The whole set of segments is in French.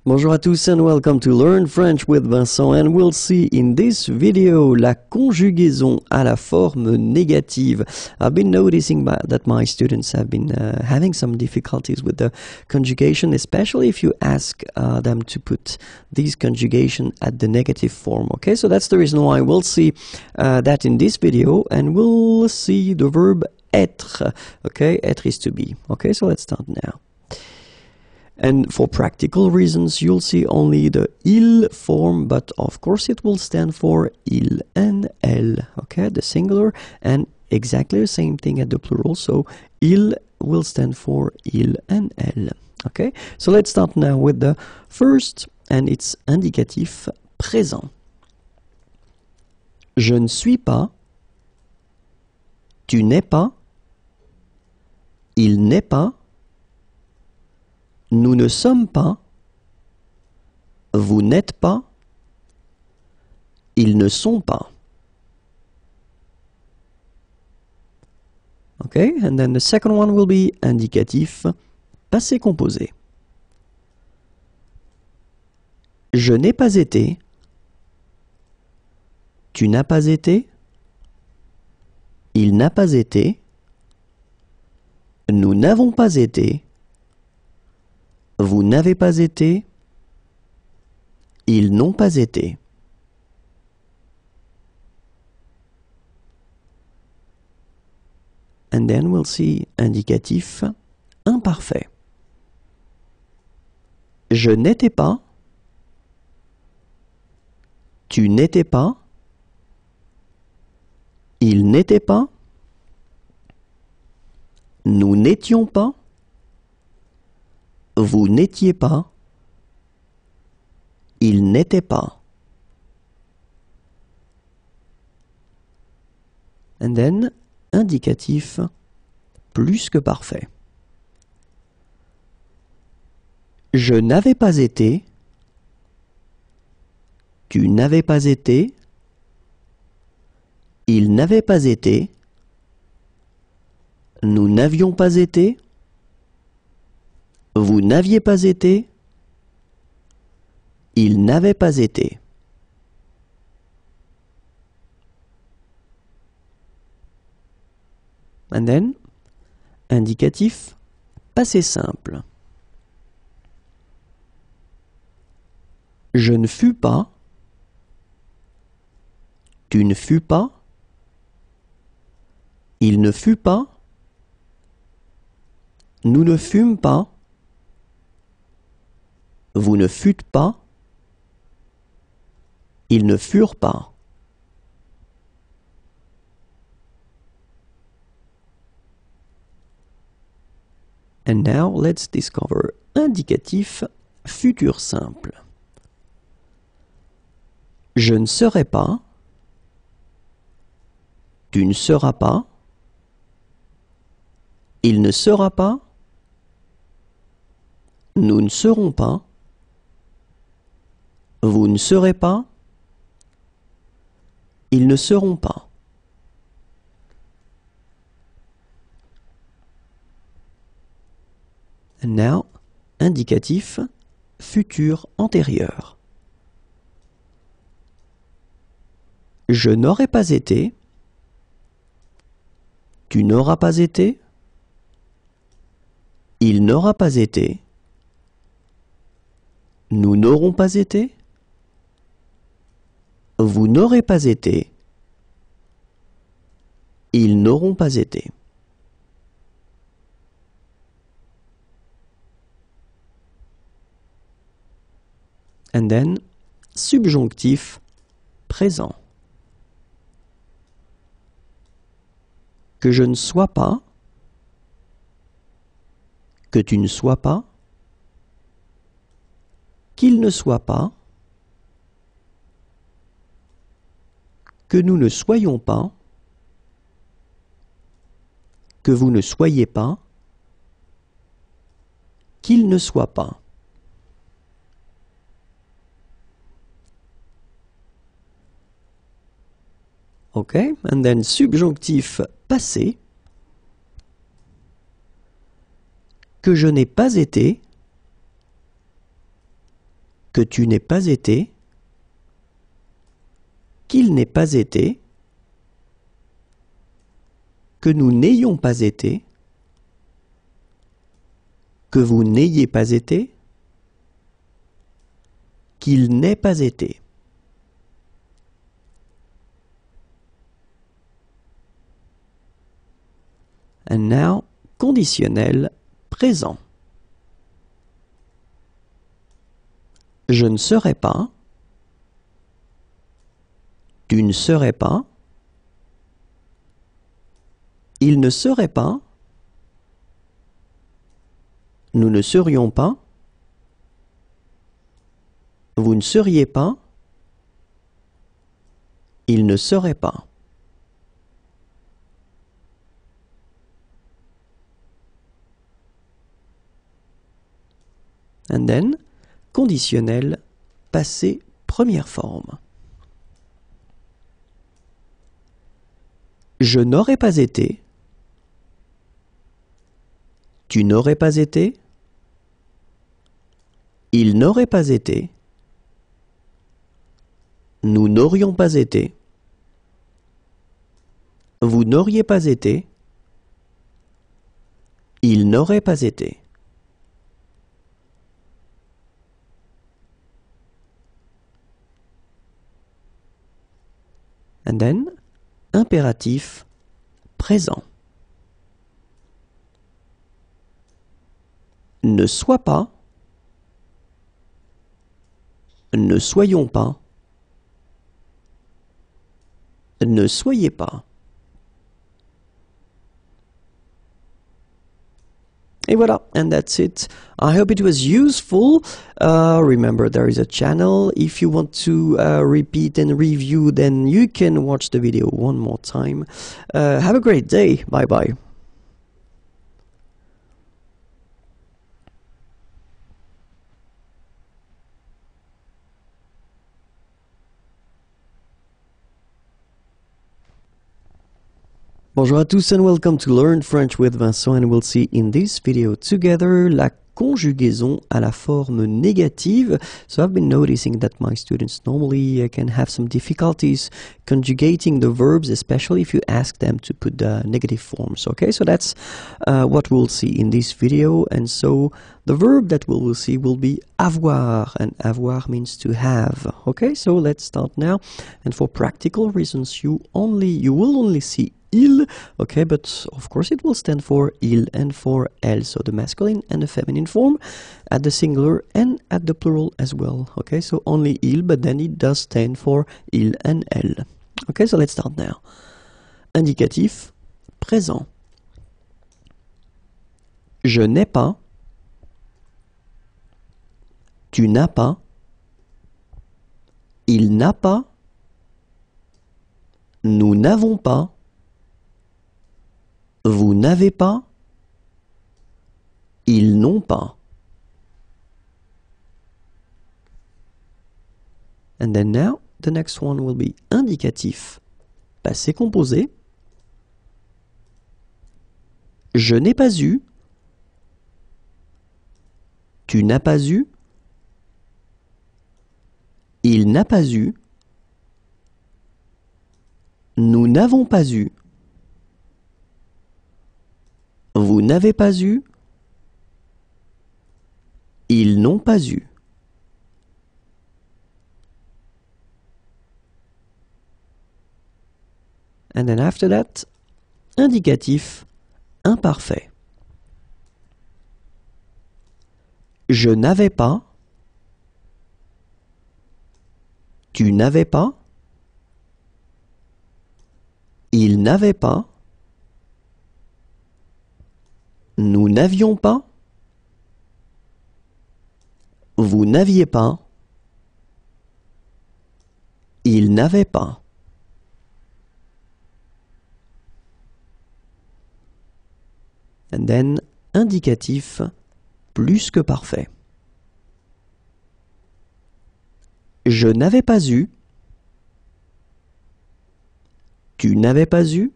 Bonjour à tous and welcome to Learn French with Vincent, and we'll see in this video la conjugaison à la forme négative. I've been noticing that my students have been having some difficulties with the conjugation, especially if you ask them to put these conjugation at the negative form. Okay, so that's the reason why we'll see that in this video, and we'll see the verb être. Okay, être is to be. Okay, so let's start now. And for practical reasons, you'll see only the il form, but of course it will stand for il and elle, okay, the singular, and exactly the same thing at the plural, so il will stand for il and elle, okay? So let's start now with the first, and it's indicatif présent. Je ne suis pas, tu n'es pas, il n'est pas, nous ne sommes pas, vous n'êtes pas, ils ne sont pas. Okay, and then the second one will be indicatif passé composé. Je n'ai pas été, tu n'as pas été, il n'a pas été, nous n'avons pas été, vous n'avez pas été, ils n'ont pas été. And then we'll see indicatif imparfait. Je n'étais pas, tu n'étais pas, il n'était pas, nous n'étions pas, vous n'étiez pas, il n'était pas. And then, indicatif plus que parfait. Je n'avais pas été, tu n'avais pas été, il n'avait pas été, nous n'avions pas été, vous n'aviez pas été, il n'avait pas été. And then, indicatif passé simple. Je ne fus pas, tu ne fus pas, il ne fut pas, nous ne fûmes pas, vous ne fûtes pas, ils ne furent pas. And now let's discover indicatif futur simple. Je ne serai pas, tu ne seras pas, il ne sera pas, nous ne serons pas, vous ne serez pas, ils ne seront pas. And now, indicatif futur antérieur. Je n'aurais pas été, tu n'auras pas été, il n'aura pas été, nous n'aurons pas été, vous n'aurez pas été, ils n'auront pas été. And then, subjonctif présent. Que je ne sois pas, que tu ne sois pas, qu'il ne soit pas, que nous ne soyons pas, que vous ne soyez pas, qu'il ne soit pas. Okay, and then subjonctif passé. Que je n'ai pas été, que tu n'aies pas été, qu'il n'ait pas été, que nous n'ayons pas été, que vous n'ayez pas été, qu'il n'ait pas été. And now, conditionnel présent. Je ne serai pas, tu ne serais pas, il ne serait pas, nous ne serions pas, vous ne seriez pas, il ne serait pas. And then, conditionnel, passé, première forme. Je n'aurais pas été, tu n'aurais pas été, il n'aurait pas été, nous n'aurions pas été, vous n'auriez pas été, il n'aurait pas été. And then, impératif présent. Ne sois pas, ne soyons pas, ne soyez pas. Et voilà, and that's it. I hope it was useful. Remember, there is a channel. If you want to repeat and review, then you can watch the video one more time. Have a great day. Bye bye. Bonjour à tous and welcome to Learn French with Vincent, and we'll see in this video together la conjugaison à la forme négative. So I've been noticing that my students normally can have some difficulties conjugating the verbs, especially if you ask them to put the negative forms. Okay, so that's what we'll see in this video. And so the verb that we will see will be avoir, and avoir means to have. Okay, so let's start now. And for practical reasons, you will only see il, okay, but of course it will stand for il and for elle, so the masculine and the feminine form at the singular and at the plural as well, okay, so only il, but then it does stand for il and elle. Okay, so let's start now. Indicatif, présent. Je n'ai pas, tu n'as pas, il n'a pas, nous n'avons pas, vous n'avez pas, ils n'ont pas. And then now, the next one will be indicatif, passé composé. Je n'ai pas eu, tu n'as pas eu, il n'a pas eu, nous n'avons pas eu, vous n'avez pas eu, ils n'ont pas eu. And then after that, indicatif imparfait. Je n'avais pas, tu n'avais pas, il n'avait pas, nous n'avions pas, vous n'aviez pas, il n'avait pas. And then, indicatif plus que parfait. Je n'avais pas eu, tu n'avais pas eu,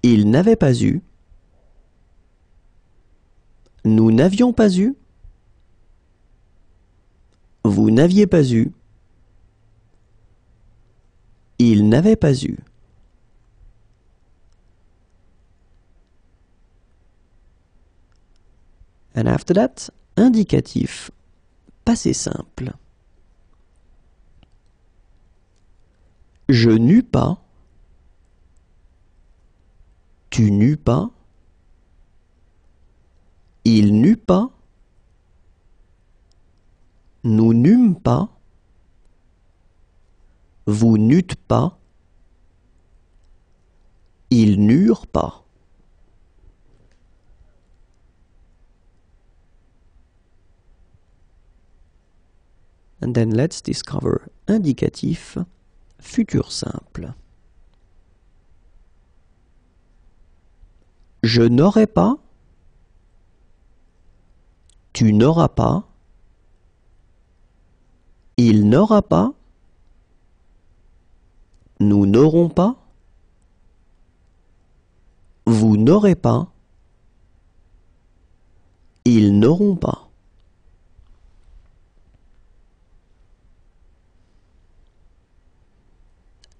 il n'avait pas eu, nous n'avions pas eu, Vous n'aviez pas eu. Il n'avait pas eu. And after that, indicatif, passé simple. Je n'eus pas. Tu n'eus pas. Il n'eut pas. Nous n'eûmes pas. Vous n'eûtes pas. Ils n'eurent pas. And then let's discover indicatif, futur simple. Je n'aurai pas. Tu n'auras pas. Il n'aura pas. Nous n'aurons pas. Vous n'aurez pas. Ils n'auront pas.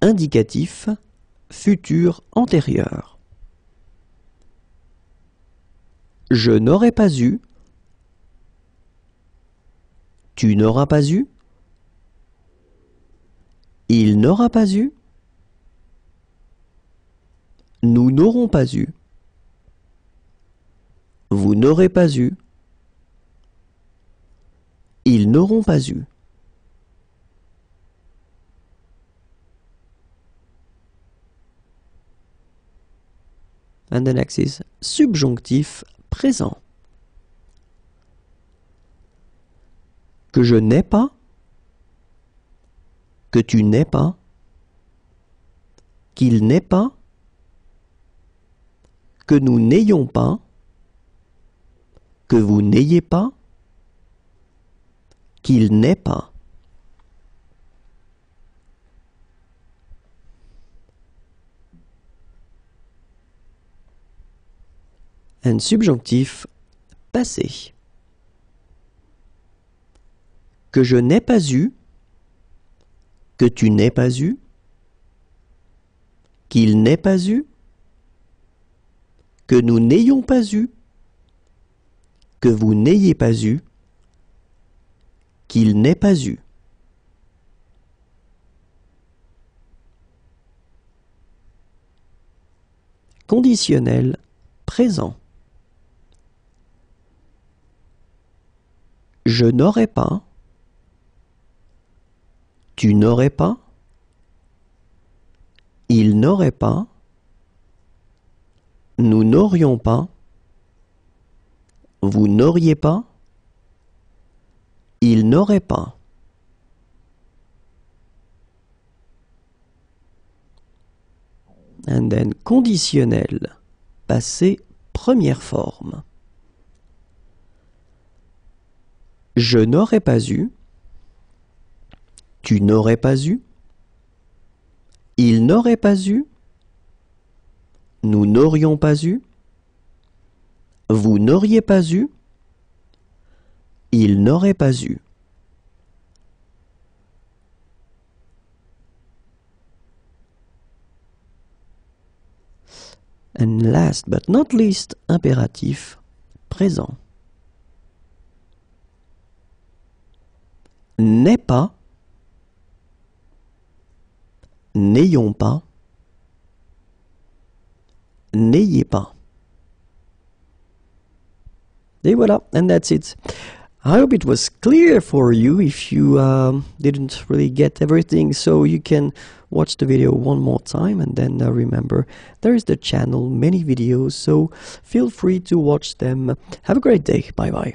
Indicatif, futur antérieur. Je n'aurais pas eu. Tu n'auras pas eu. Il n'aura pas eu. Nous n'aurons pas eu. Vous n'aurez pas eu. Ils n'auront pas eu. And the next is subjonctif présent. Que je n'ai pas. Que tu n'aies pas. Qu'il n'ait pas. Que nous n'ayons pas. Que vous n'ayez pas. Qu'il n'ait pas. Un subjonctif passé. Que je n'ai pas eu. Que tu n'aies pas eu. Qu'il n'ait pas eu. Que nous n'ayons pas eu. Que vous n'ayez pas eu. Qu'il n'ait pas eu. Conditionnel présent. Je n'aurais pas. Tu n'aurais pas. Il n'aurait pas. Nous n'aurions pas. Vous n'auriez pas. Il n'aurait pas. And then conditionnel, passé première forme. Je n'aurais pas eu. Tu n'aurais pas eu. Il n'aurait pas eu. Nous n'aurions pas eu. Vous n'auriez pas eu. Il n'aurait pas eu. And last but not least, impératif présent. N'est pas. N'ayons pas. N'ayez pas. Et voilà, and that's it. I hope it was clear for you if you didn't really get everything, so you can watch the video one more time and then remember there is the channel, many videos, so feel free to watch them. Have a great day. Bye bye.